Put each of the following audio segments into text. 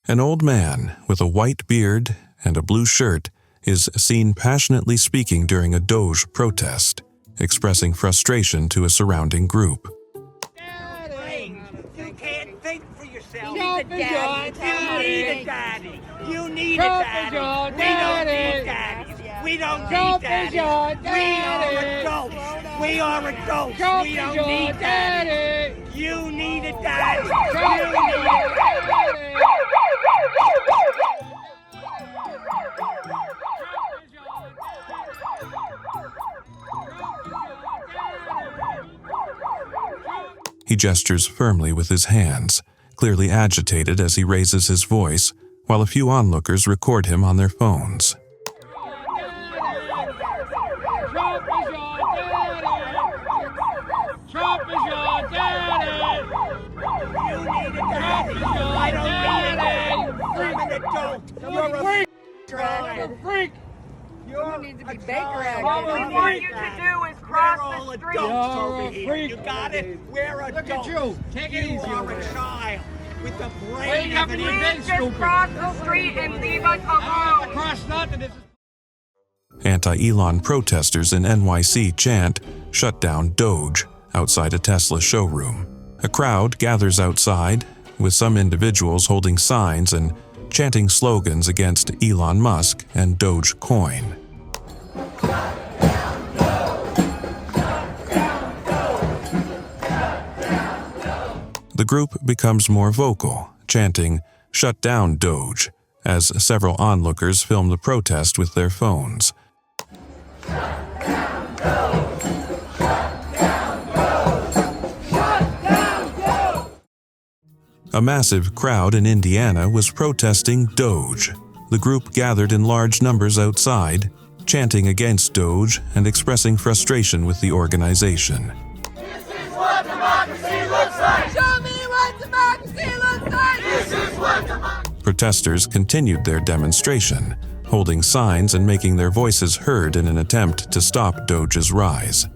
An old man with a white beard and a blue shirt is seen passionately speaking during a DOGE protest, expressing frustration to a surrounding group. You can't think for yourself. You need a daddy. You need a daddy. We don't need daddy. We are adults. We don't need daddy. You need a daddy. He gestures firmly with his hands, clearly agitated as he raises his voice, while a few onlookers record him on their phones. Trump is your daddy! You need a daddy! I don't need a daddy! I'm an adult! You're a freak! You're a freak! You need to be Baker Act. All we want you to do is cross the street. Over here. You got it? We're adults. Look at you. Take it easy. You are a child with the brain of an Please just cross the street and leave us alone. Cross nothing. Anti-Elon protesters in NYC chant, "Shut down DOGE," outside a Tesla showroom. A crowd gathers outside, with some individuals holding signs and chanting slogans against Elon Musk and Dogecoin. The group becomes more vocal, chanting, "Shut down DOGE," as several onlookers film the protest with their phones. A massive crowd in Indiana was protesting DOGE. The group gathered in large numbers outside, chanting against DOGE and expressing frustration with the organization. This is what democracy looks like! Show me what democracy looks like! This is what democracy... Protesters continued their demonstration, holding signs and making their voices heard in an attempt to stop DOGE's rise.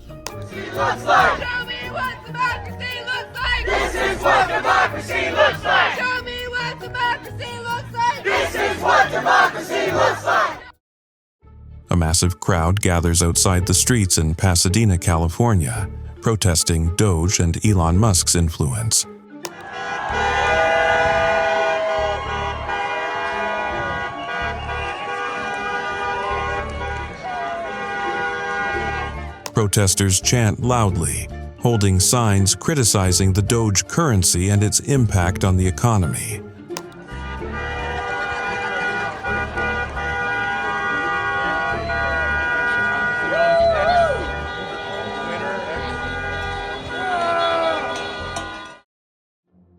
Looks like. Show me what democracy looks like. This is what democracy looks like. Show me what democracy looks like. This is what democracy looks like. A massive crowd gathers outside the streets in Pasadena, California, protesting DOGE and Elon Musk's influence. Protesters chant loudly, holding signs criticizing the DOGE currency and its impact on the economy.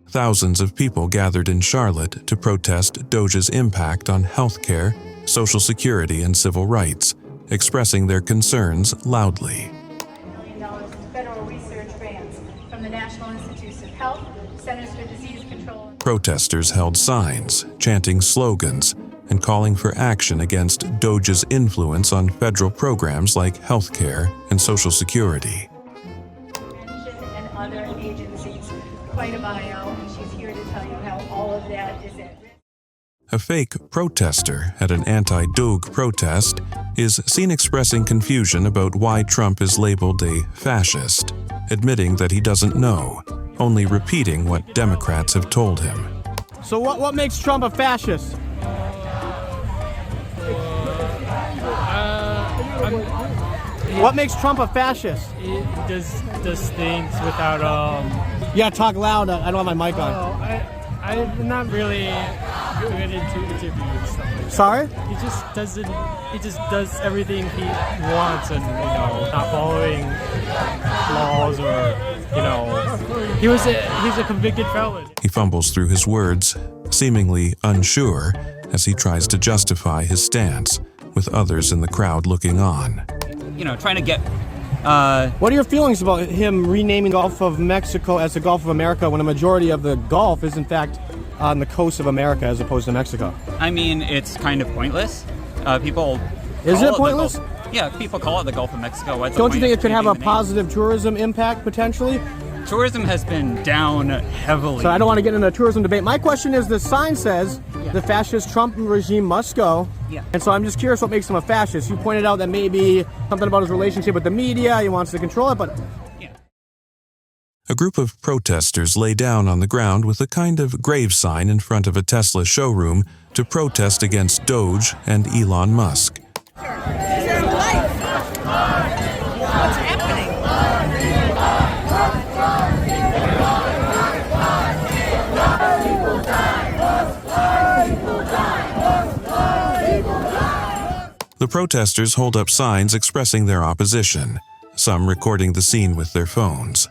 Thousands of people gathered in Charlotte to protest DOGE's impact on healthcare, Social Security, and civil rights, expressing their concerns loudly. $1 million in federal research grants from the National Institutes of Health, Centers for Disease Control. Protesters held signs, chanting slogans, and calling for action against DOGE's influence on federal programs like healthcare and Social Security. And other agencies. Quite a bio, and she's here to tell you how all of that is at risk. A fake protester at an anti-DOGE protest is seen expressing confusion about why Trump is labeled a fascist, admitting that he doesn't know, only repeating what Democrats have told him. So what makes Trump a fascist? What makes Trump a fascist? He does things without Yeah, talk loud. I don't have my mic on. I'm not really good into interviews and stuff like that. Sorry? He just does everything he wants and, not following laws or, he's a convicted felon. He fumbles through his words, seemingly unsure as he tries to justify his stance, with others in the crowd looking on. Trying to get... What are your feelings about him renaming Gulf of Mexico as the Gulf of America when a majority of the Gulf is in fact on the coast of America as opposed to Mexico? I mean, it's kind of pointless. People... Is it pointless? Yeah, people call it the Gulf of Mexico. Don't you think it could have a positive tourism impact potentially? Tourism has been down heavily. So I don't want to get into a tourism debate. My question is, the sign says, the fascist Trump regime must go. Yeah. And so I'm just curious what makes him a fascist. You pointed out that maybe something about his relationship with the media, he wants to control it, but... A group of protesters lay down on the ground with a kind of grave sign in front of a Tesla showroom to protest against DOGE and Elon Musk. What's happening? The protesters hold up signs expressing their opposition, some recording the scene with their phones.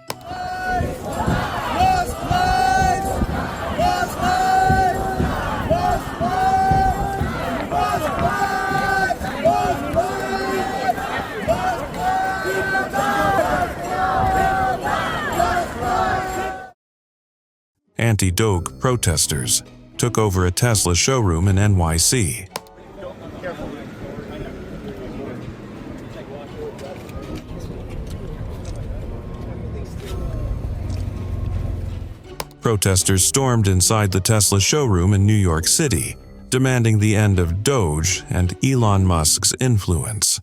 Anti-DOGE protesters took over a Tesla showroom in NYC. Protesters stormed inside the Tesla showroom in New York City, demanding the end of DOGE and Elon Musk's influence.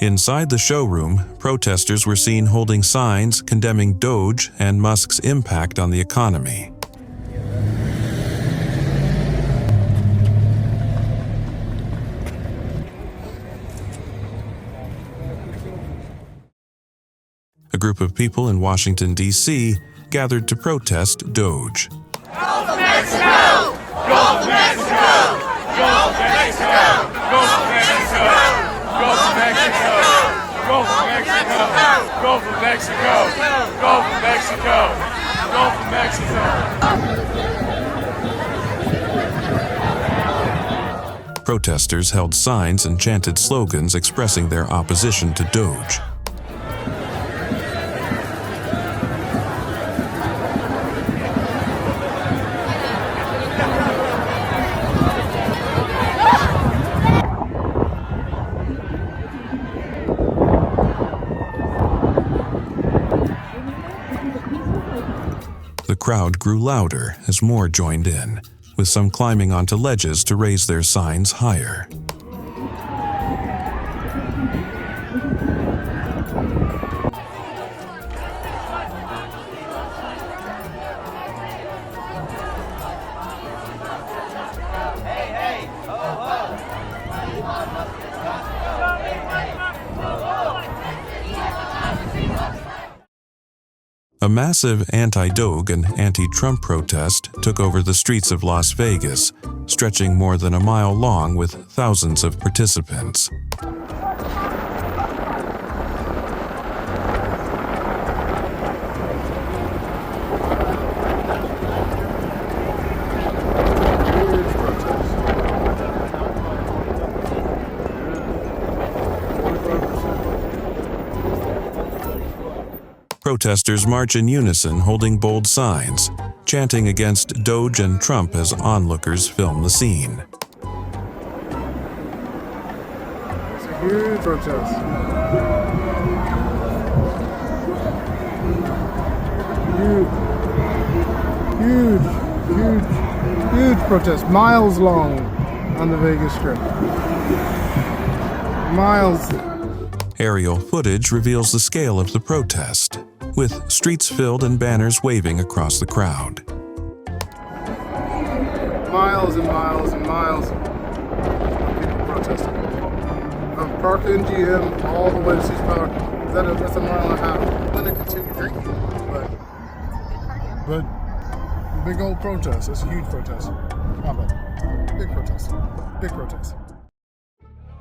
Inside the showroom, protesters were seen holding signs condemning DOGE and Musk's impact on the economy. A group of people in Washington, D.C. gathered to protest DOGE. Go for Mexico! Go for Mexico! Go for Mexico! Go for Mexico! Go for Mexico! Go for Mexico! Go for Mexico! Go for Mexico! Go for Mexico! Protesters held signs and chanted slogans expressing their opposition to DOGE. The crowd grew louder as more joined in, with some climbing onto ledges to raise their signs higher. A massive anti-DOGE and anti-Trump protest took over the streets of Las Vegas, stretching more than a mile long with thousands of participants. Protesters march in unison holding bold signs, chanting against DOGE and Trump as onlookers film the scene. It's a huge protest. Huge protest. Miles long on the Vegas Strip. Miles. Aerial footage reveals the scale of the protest, with streets filled and banners waving across the crowd. Miles and miles and miles of people protesting. From Park MGM all the way to Caesar Park. That's a mile and a half. I'm going to continue drinking, but big old protest. It's a huge protest. Not bad. Big protest. Big protest.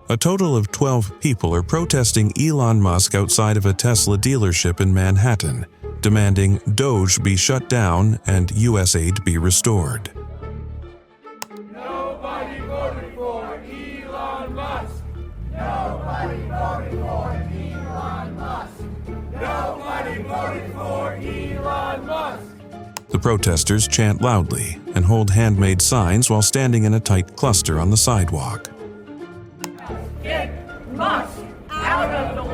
A total of 12 people are protesting Elon Musk outside of a Tesla dealership in Manhattan, demanding DOGE be shut down and U.S. aid be restored. Nobody voted for Elon Musk. Nobody voted for Elon Musk. Nobody voted for Elon Musk. The protesters chant loudly and hold handmade signs while standing in a tight cluster on the sidewalk. Get Musk out of the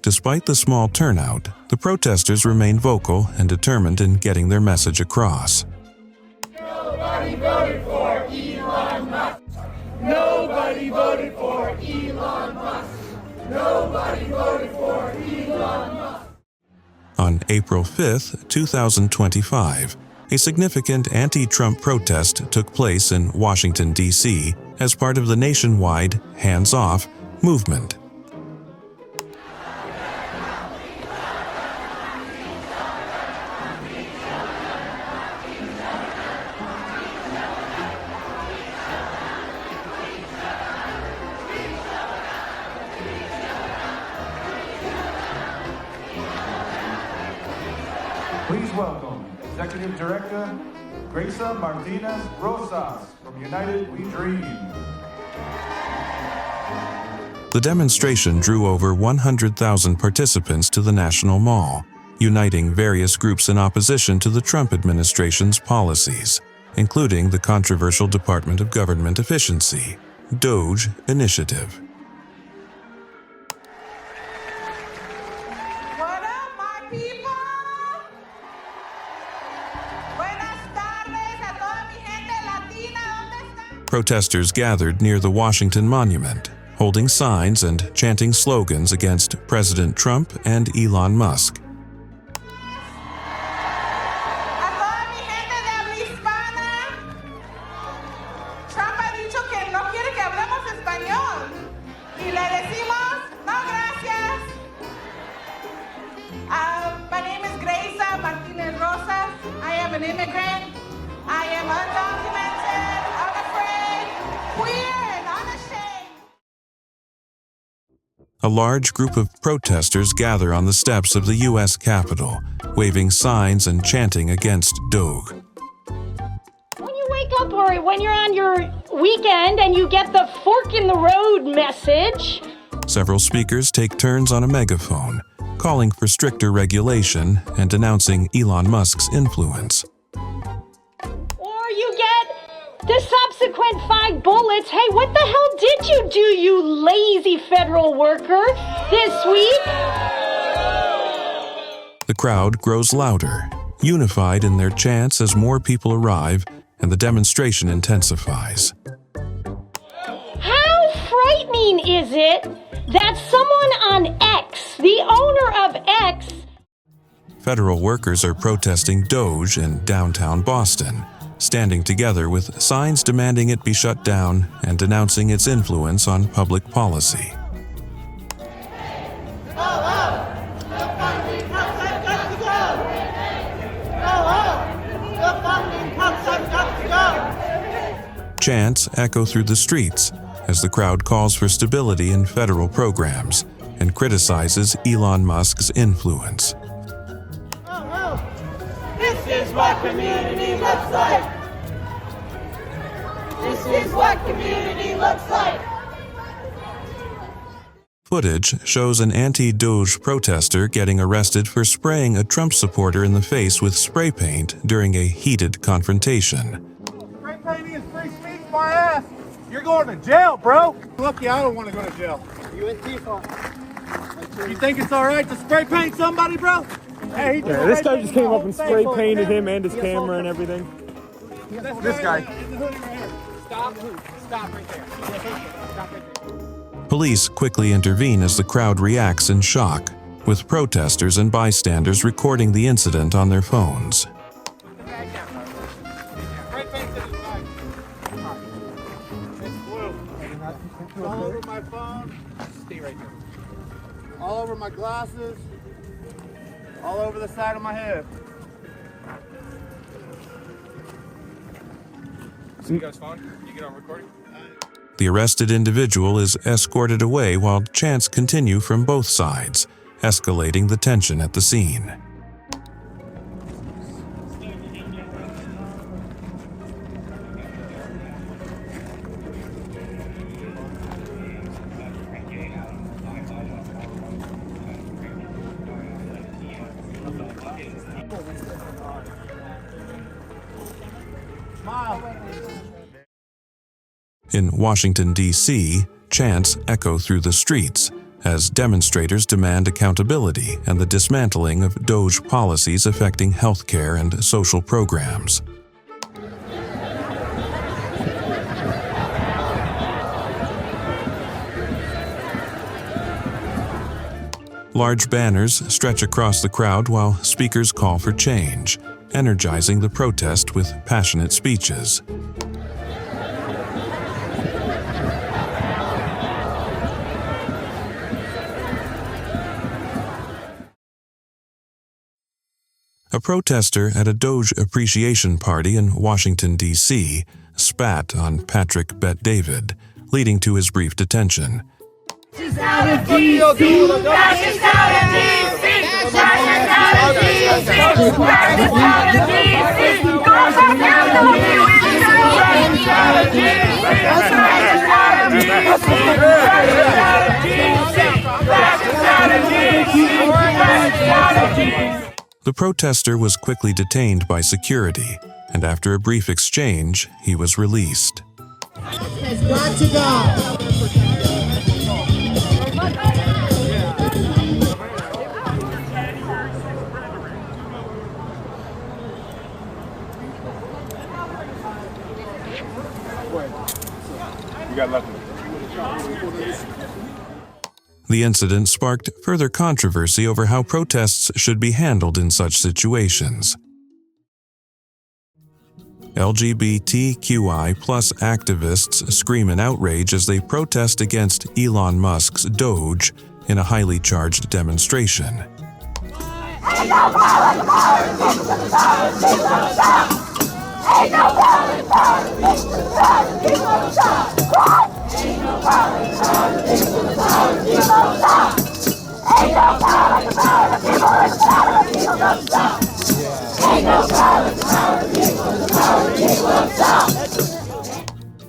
Despite the small turnout, the protesters remained vocal and determined in getting their message across. Nobody voted for Elon Musk. Nobody voted for Elon Musk. Nobody voted for Elon Musk. On April 5, 2025, a significant anti-Trump protest took place in Washington, D.C. as part of the nationwide Hands Off movement. Please welcome Executive Director Gracia Martinez Rosas from United We Dream. The demonstration drew over 100,000 participants to the National Mall, uniting various groups in opposition to the Trump administration's policies, including the controversial Department of Government Efficiency, DOGE initiative. What up, my people? Buenas tardes a toda mi gente latina. ¿Dónde están? Protesters gathered near the Washington Monument, holding signs and chanting slogans against President Trump and Elon Musk. A toda mi gente de habla hispana. Trump ha dicho que no quiere que hablemos español. Y le decimos, no gracias. My name is Gracia Martinez Rosas. I am an immigrant. I am undocumented, unafraid, queer, and unashamed. A large group of protesters gather on the steps of the U.S. Capitol, waving signs and chanting against DOGE. When you wake up or when you're on your weekend and you get the fork in the road message. Several speakers take turns on a megaphone, calling for stricter regulation and denouncing Elon Musk's influence. Or you get the subsequent 5 bullets. Hey, what the hell did you do, you lazy federal worker, this week? The crowd grows louder, unified in their chants as more people arrive and the demonstration intensifies. How frightening is it that someone on X, the owner of X, Federal workers are protesting DOGE in downtown Boston, standing together with signs demanding it be shut down and denouncing its influence on public policy. Chants echo through the streets as the crowd calls for stability in federal programs and criticizes Elon Musk's influence. This is what community looks like. This is what community looks like. Footage shows an anti-DOGE protester getting arrested for spraying a Trump supporter in the face with spray paint during a heated confrontation. Spray painting is free speech, my ass. You're going to jail, bro. Lucky I don't want to go to jail. You in Tifa. You think it's all right to spray paint somebody, bro? Hey, Yeah, this guy just came up and spray painted him and his camera and everything. This guy. Stop right there. Stop right there. Police quickly intervene as the crowd reacts in shock, with protesters and bystanders recording the incident on their phones. All over my phone. Stay right there. All over my glasses. All over the side of my head. So you got his phone? You get on recording? The arrested individual is escorted away while chants continue from both sides, escalating the tension at the scene. In Washington, D.C., chants echo through the streets as demonstrators demand accountability and the dismantling of DOGE policies affecting healthcare and social programs. Large banners stretch across the crowd while speakers call for change, energizing the protest with passionate speeches. A protester at a DOGE appreciation party in Washington, D.C., spat on Patrick Bet-David, leading to his brief detention. The protester was quickly detained by security, and after a brief exchange, he was released. Has got to go. You got lucky. The incident sparked further controversy over how protests should be handled in such situations. LGBTQI+ activists scream in outrage as they protest against Elon Musk's DOGE in a highly charged demonstration.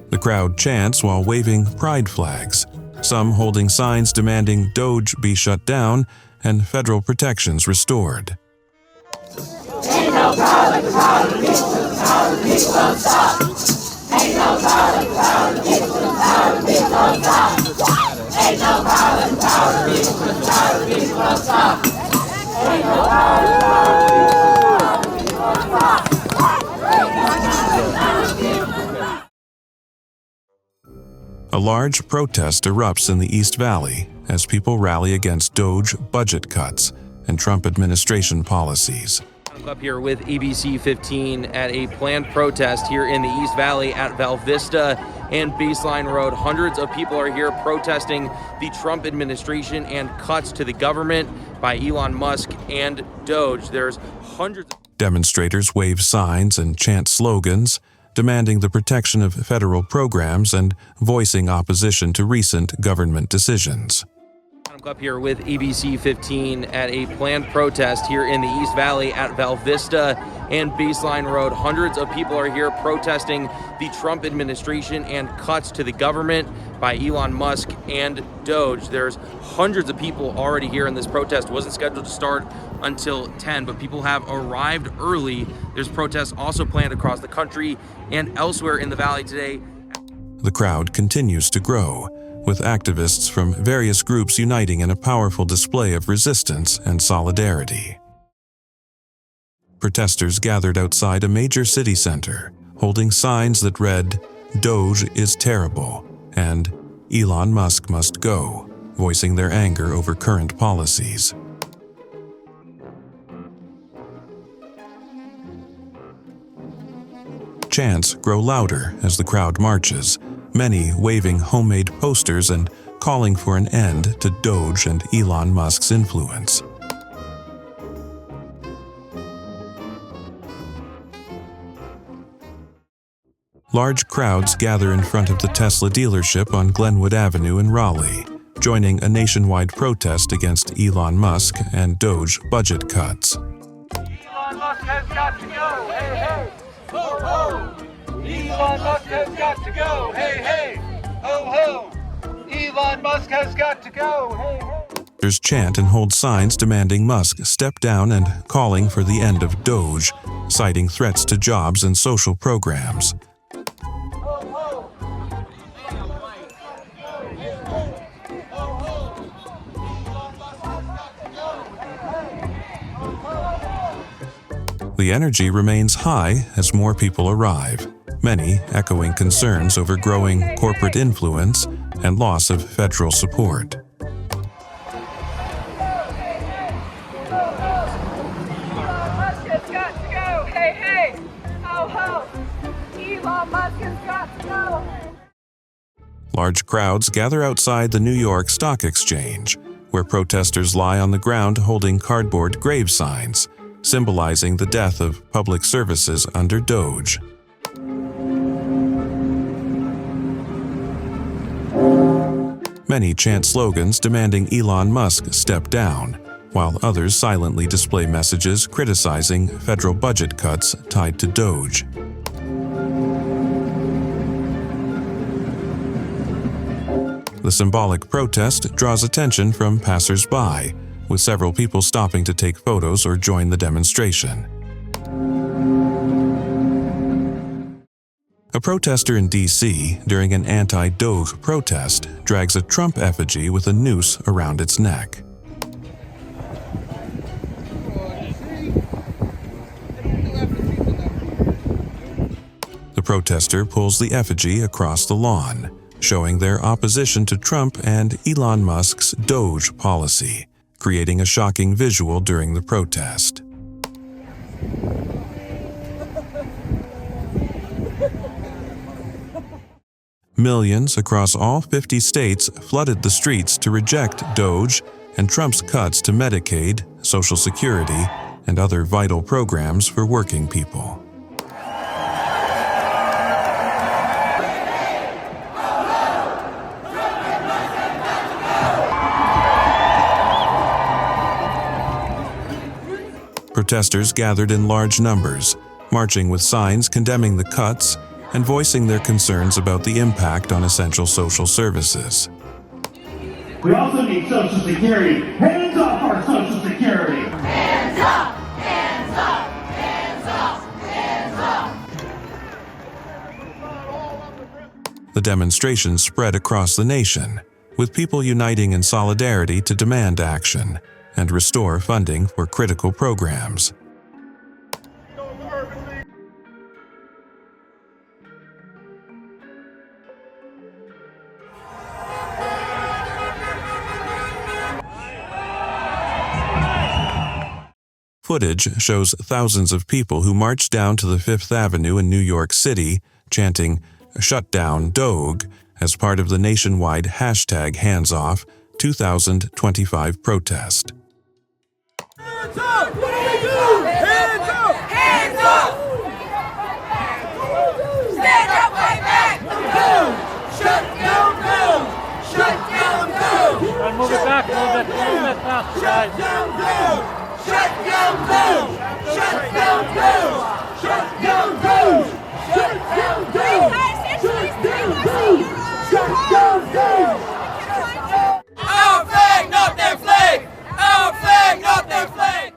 The crowd chants while waving pride flags, some holding signs demanding DOGE be shut down and federal protections restored. Ain't no power, the power, the people don't stop. Ain't no power, the power, the people don't stop. Ain't no power, the power, the people don't stop. Ain't no power, the power, the people don't stop. A large protest erupts in the East Valley as people rally against DOGE budget cuts and Trump administration policies. I'm up here with ABC 15 at a planned protest here in the East Valley at Val Vista and Baseline Road. Hundreds of people are here protesting the Trump administration and cuts to the government by Elon Musk and DOGE. There's hundreds. Demonstrators wave signs and chant slogans, demanding the protection of federal programs and voicing opposition to recent government decisions. I'm up here with ABC 15 at a planned protest here in the East Valley at Val Vista and Baseline Road. Hundreds of people are here protesting the Trump administration and cuts to the government by Elon Musk and DOGE. There's hundreds of people already here in this protest. It wasn't scheduled to start until 10, but people have arrived early. There's protests also planned across the country and elsewhere in the valley today. The crowd continues to grow, with activists from various groups uniting in a powerful display of resistance and solidarity. Protesters gathered outside a major city center, holding signs that read, "DOGE is terrible," and "Elon Musk must go," voicing their anger over current policies. Chants grow louder as the crowd marches, many waving homemade posters and calling for an end to DOGE and Elon Musk's influence. Large crowds gather in front of the Tesla dealership on Glenwood Avenue in Raleigh, joining a nationwide protest against Elon Musk and DOGE budget cuts. Elon Musk has got to go, hey, hey, ho, ho. Elon Musk has got to go, hey, hey, ho, ho. Elon Musk has got to go, hey, hey. Protesters chant and hold signs demanding Musk step down and calling for the end of DOGE, citing threats to jobs and social programs. The energy remains high as more people arrive, many echoing concerns over growing corporate influence and loss of federal support. Large crowds gather outside the New York Stock Exchange, where protesters lie on the ground holding cardboard grave signs, symbolizing the death of public services under DOGE. Many chant slogans demanding Elon Musk step down, while others silently display messages criticizing federal budget cuts tied to DOGE. The symbolic protest draws attention from passers-by, with several people stopping to take photos or join the demonstration. A protester in D.C. during an anti-DOGE protest drags a Trump effigy with a noose around its neck. The protester pulls the effigy across the lawn, showing their opposition to Trump and Elon Musk's DOGE policy, creating a shocking visual during the protest. Millions across all 50 states flooded the streets to reject DOGE and Trump's cuts to Medicaid, Social Security, and other vital programs for working people. Protesters gathered in large numbers, marching with signs condemning the cuts and voicing their concerns about the impact on essential social services. We also need Social Security. Hands off our Social Security! Hands up! Hands up! Hands up! Hands up! The demonstrations spread across the nation, with people uniting in solidarity to demand action and restore funding for critical programs. Footage shows thousands of people who marched down to the Fifth Avenue in New York City, chanting "Shut Down DOGE" as part of the nationwide #HandsOff2025 protest. Hands up! What do we do? Hands up! Hands up! Stand up, fight back! Shut down DOGE! Shut down DOGE! Move it back a little bit faster, guys. Shut down DOGE! Shut down DOGE! Shut down DOGE! Shut down DOGE! Shut down DOGE! Shut down DOGE! Shut down DOGE! Our flag, not their flag! Our flag, not their flag!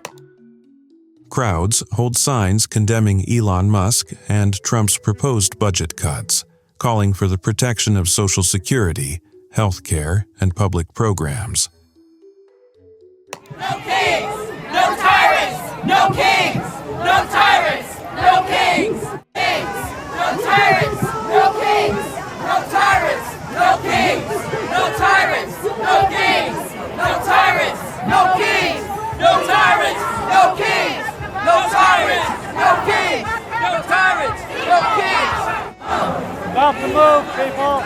Crowds hold signs condemning Elon Musk and Trump's proposed budget cuts, calling for the protection of Social Security, health care, and public programs. No kings! No tyrants! No kings! No tyrants! No kings! Kings! No tyrants! No kings! No tyrants! No kings! No tyrants! No kings! No tyrants! No kings! No tyrants! No kings! No tyrants! No kings! No tyrants! No kings! Stop the move, people!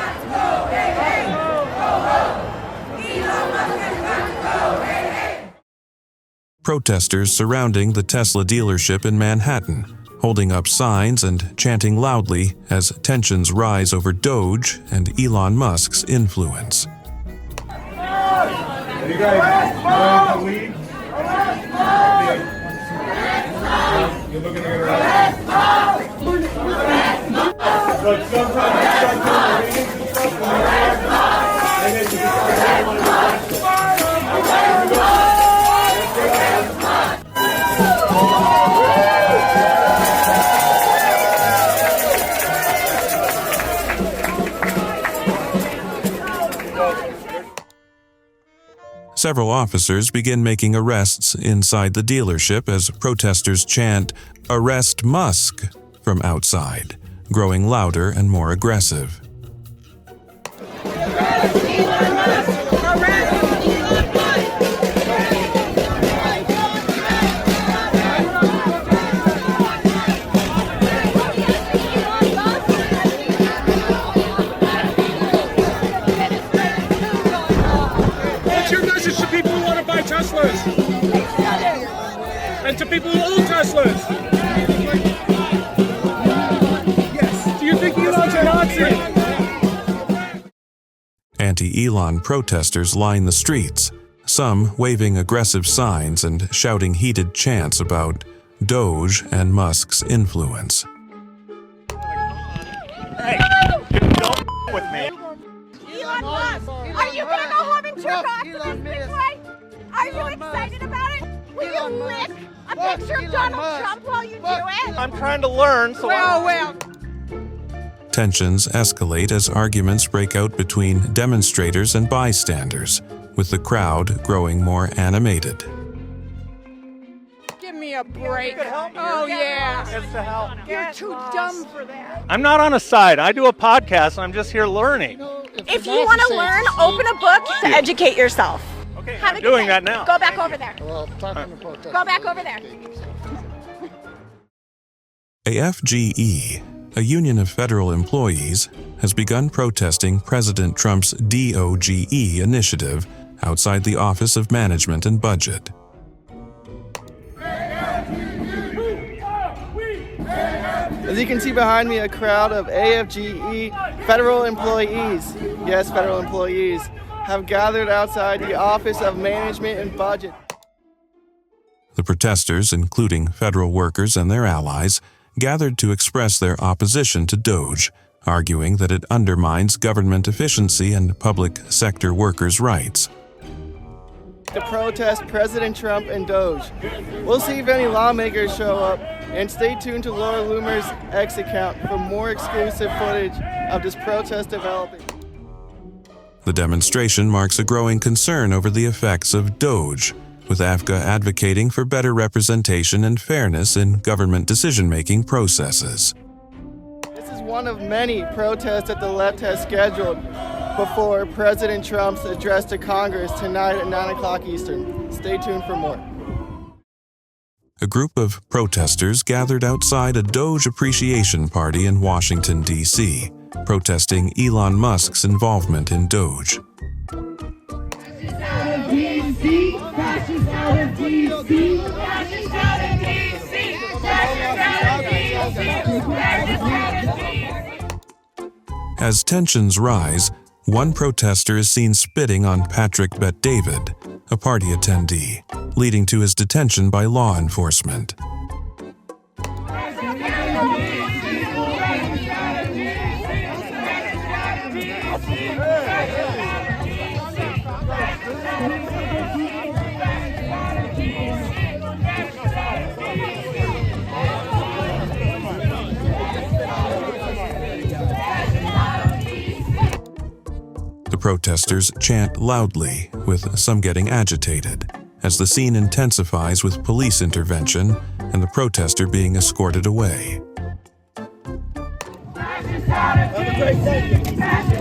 Protesters surrounding the Tesla dealership in Manhattan, holding up signs and chanting loudly as tensions rise over DOGE and Elon Musk's influence. Are you guys going to leave? You're looking at her. But sometimes you start doing meetings and stuff, and then you just start doing one of the Several officers begin making arrests inside the dealership as protesters chant, "Arrest Musk," from outside, growing louder and more aggressive. What's your message to people who want to buy Teslas? And to people who own Teslas? Yes. Do you think Elon's a Nazi? Anti-Elon protesters line the streets, some waving aggressive signs and shouting heated chants about Doge and Musk's influence. Hey, don't with me. Elon Musk, are you gonna go home and jerk off to this big boy? Are you excited about it? Will you lick a picture of Donald Trump while you do it? I'm trying to learn, so well. Tensions escalate as arguments break out between demonstrators and bystanders, with the crowd growing more animated. Give me a break. Oh, yeah. It's to help. You're too dumb for that. I'm not on a side. I do a podcast, and I'm just here learning. If you want to learn, open a book to educate yourself. Okay, Have I'm a good doing day. that now. Go back over there. Well, talking to protesters. Go back over there. AFGE, a union of federal employees, has begun protesting President Trump's DOGE initiative outside the Office of Management and Budget. As you can see behind me, a crowd of AFGE federal employees, yes, federal employees, have gathered outside the Office of Management and Budget. The protesters, including federal workers and their allies, gathered to express their opposition to DOGE, arguing that it undermines government efficiency and public sector workers' rights. To protest President Trump and DOGE. We'll see if any lawmakers show up, and stay tuned to Laura Loomer's X account for more exclusive footage of this protest developing. The demonstration marks a growing concern over the effects of DOGE, with AFGA advocating for better representation and fairness in government decision-making processes. This is one of many protests that the left has scheduled before President Trump's address to Congress tonight at 9 o'clock Eastern. Stay tuned for more. A group of protesters gathered outside a DOGE appreciation party in Washington, D.C., protesting Elon Musk's involvement in DOGE. As tensions rise, one protester is seen spitting on Patrick Bet-David, a party attendee, leading to his detention by law enforcement. The protesters chant loudly, with some getting agitated, as the scene intensifies with police intervention and the protester being escorted away. Fascist out of DC!